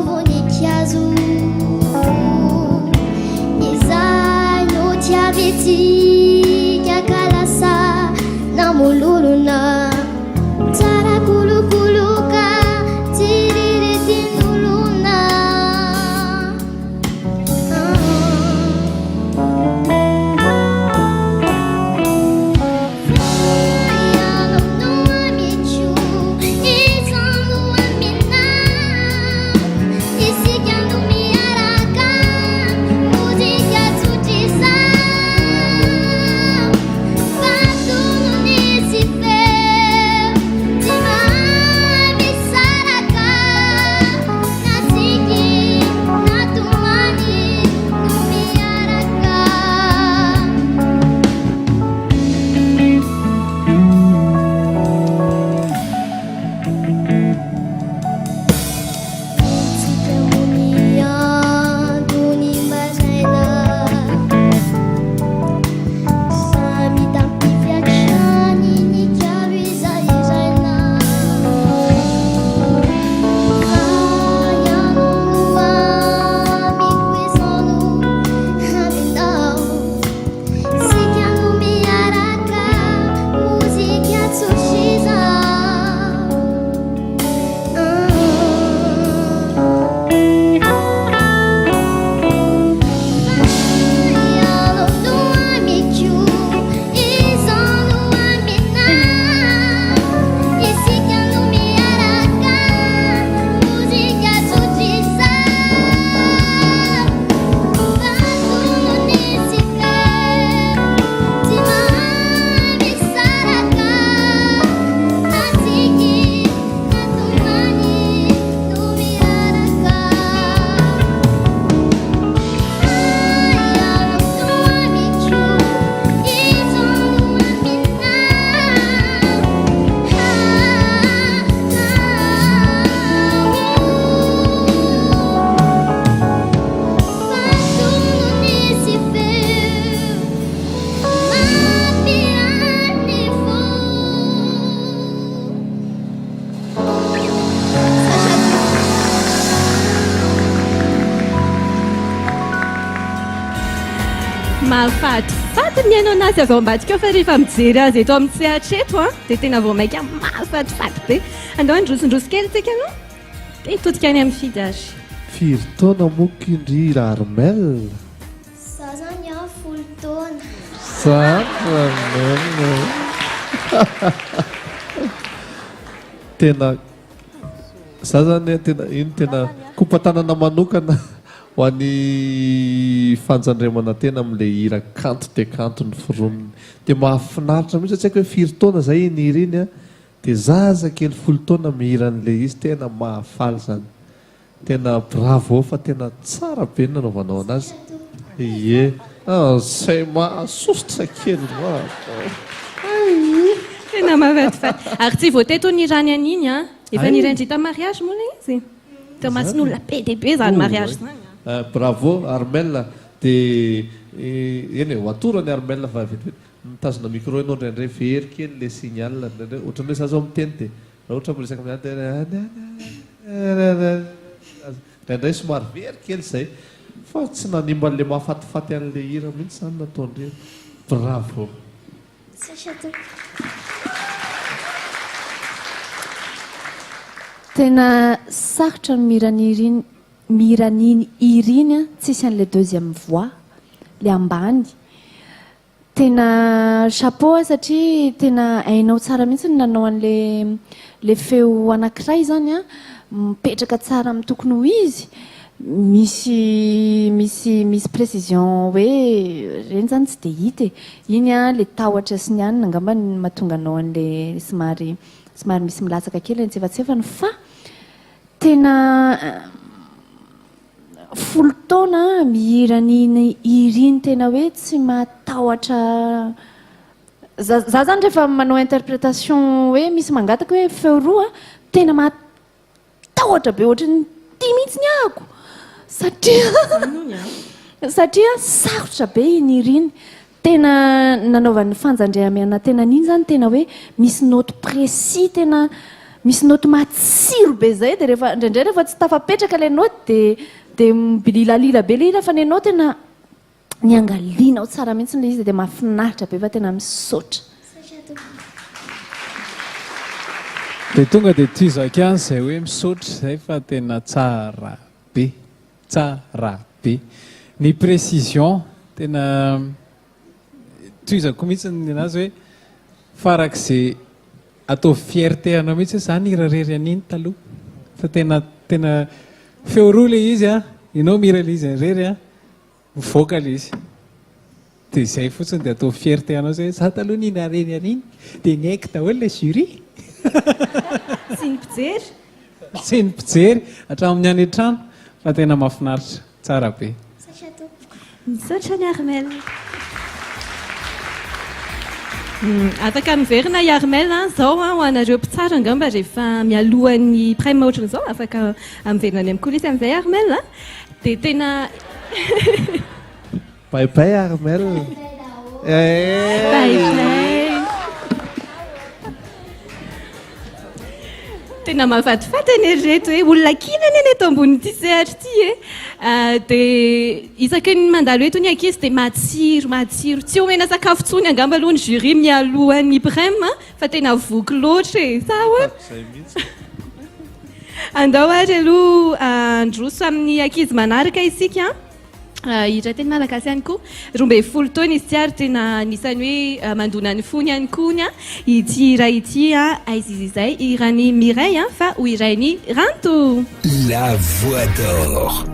voninkazo izay no tiavintsika kalasa namololona tsara kolokoloka tsiriritin'olona mahafatifaty miaino anazy avy ao ambadika ao fa rehefa mijery azy eto amin'ny sehatra eto dia tena vao maika mahafatifaty be. Andao androsindroso kely tsika no dia hitodika any amin'ny fidary. Firy taona moa indry Armelle? Za zany a 10 taona. Tena za zany tena ino tena kompatanana manokana ho an'ny fanjandremana tena amin'ilay hira kanto dia kanto ny foroniny dia mahafinaritra mihitsy tsy haiko hoe 4 taona zay nihira iny dia zaza kely 10 taona mihira an'ilay izy tena mahafaly zany tena bravo fa tena tsara be ny nanaovanao anazy. Ie say mahasosotra kely tena mahafatifaty ary tsy voateto nirany an'iny efa nirandrita mariage moa lay izy tomasin'olona be dia be zany mariage zany. Bravo Armelle dia eny ho atorany Armelle fa vetivety mitazona micro ianao indraindray very kely le signal indraindray ohatrany hoe zaza miteny dia raha ohatra miresaka indraindray somary very kely zay fa tsy nanimba an'ilay mahafatifaty an'ilay hira mihitsy zany nataondre. Bravo. Tena sarotra ny miran'iny iriny tsisy an'ilay deuxième voix le ambany. Tena chapeau satria tena hainao tsara mihitsy ny nanao an'le feo anankiray zany mipetraka tsara amin'ny tokony ho izy. Misy précision hoe reny zany tsy dia hita iny le tahotra sy ny anina angamba ny mahatonga anao an'le somary misy milatsaka kely antsefatsefany fa tena 10 taona mihiran'iny iriny tena hoe tsy matahotra. Za zany rehefa manao interprétation hoe misy mangataka hoe feo roa tena matahotra be ohatrany tia mihitsy ny ahako satria sarotra be iny iriny. Tena nanaovan'ny fanjandriamiana tena n'iny zany tena hoe misy note précis tena misy noty matsiro be zay dia rehefa indraindray rehefa tsy tafapetraka ilay noty dia bililalila be lila fa ny anao tena niangalianao tsara mihitsy ilay izy dia mahafinaritra be fa tena misaotra. dia tonga dia tizaka any izay hoe misaotra izay fa tena tsara be ny précision tena tizako mihitsy anazy hoe farak'izay atao fierté anao mihitsy hoe zany irarery an'iny taloha fa tena feo roa ilay izy a ianao mira ilay izy rery a mivoaka ilay izy dia izay fotsiny dia atao fierté anao zay za taloha ny nareny an'iny dia niaiky daholo ilay jury sy ny mpijery sy ny mpijery hatramin'ny any an-trano fa tena mahafinaritra tsara be. Misaotra ny Armelle. Afaka miverina i Armelle zao ho anareo mpitsara angamba rehefa mialohan'ny prème ohatran'izao afaka miverina any amin'ny coulisse amin'izay Armelle dia tena bye bye Armelle. bye bye. Tena mahafatifaty any reto hoe olona kinany any eto ambon'ity sehatra ity dia isaky ny mandalo eto ny ankizy dia matsiro tsy omena sakafo tsony angamba aloha ny jury mialohan'ny prème fa tena voky loatra e sa hoe andao ary aloha androso amin'ny ankizy manaraka isika hidra teny malagasy ihany koa 12 taona izy ty ary tena anisany hoe mandona ny fony ihany koa ny ity hira ity aizy izy izay hirany Mireille fa ho irainy Ranto. La voix d'or.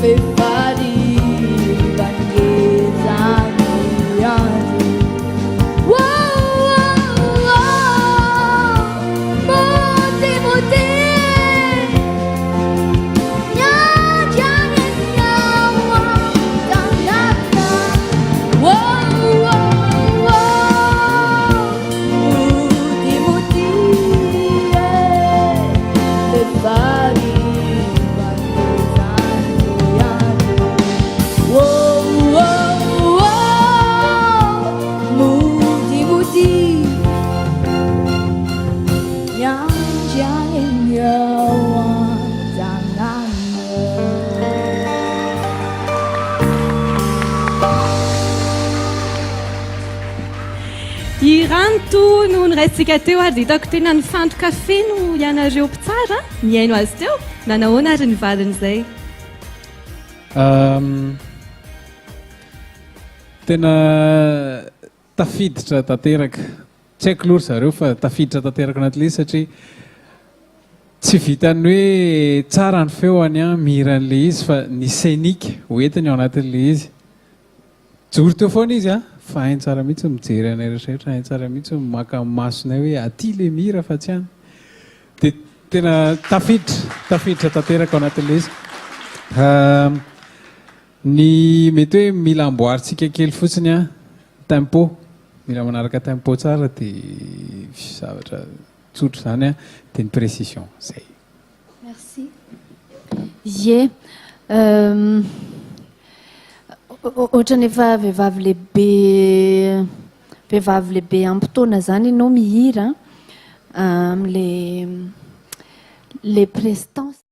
Everybody I ranto no niraisitsika teo ary hitako tena nifantoka feno ianareo mpitsara miaino azy teo nanahoana ary ny valin'izay tena tafiditra tanteraka tsy haiko lory zareo fa tafiditra tanteraka anatin'ilay izy satria tsy vitany hoe tsara ny feoany a mihiran'ilay izy fa ny scénique hoentiny ao anatin'ilay izy joro teo foana izy a fa hainy tsara mihitsy mijery anay rehetrarehetra hainy tsara mihitsy maka masonay hoe aty le mihira fa tsy any dia tena tafiditra tanteraka ao anatin'ilay izy ny mety hoe mila amboarintsika kely fotsiny a tempo mila manaraka tempo tsara dia zavatra tsotro zany a dia ny précision zay merci ye ohatrany efa vehivavy lehibe ampitoana zany ianao mihira am'le prestance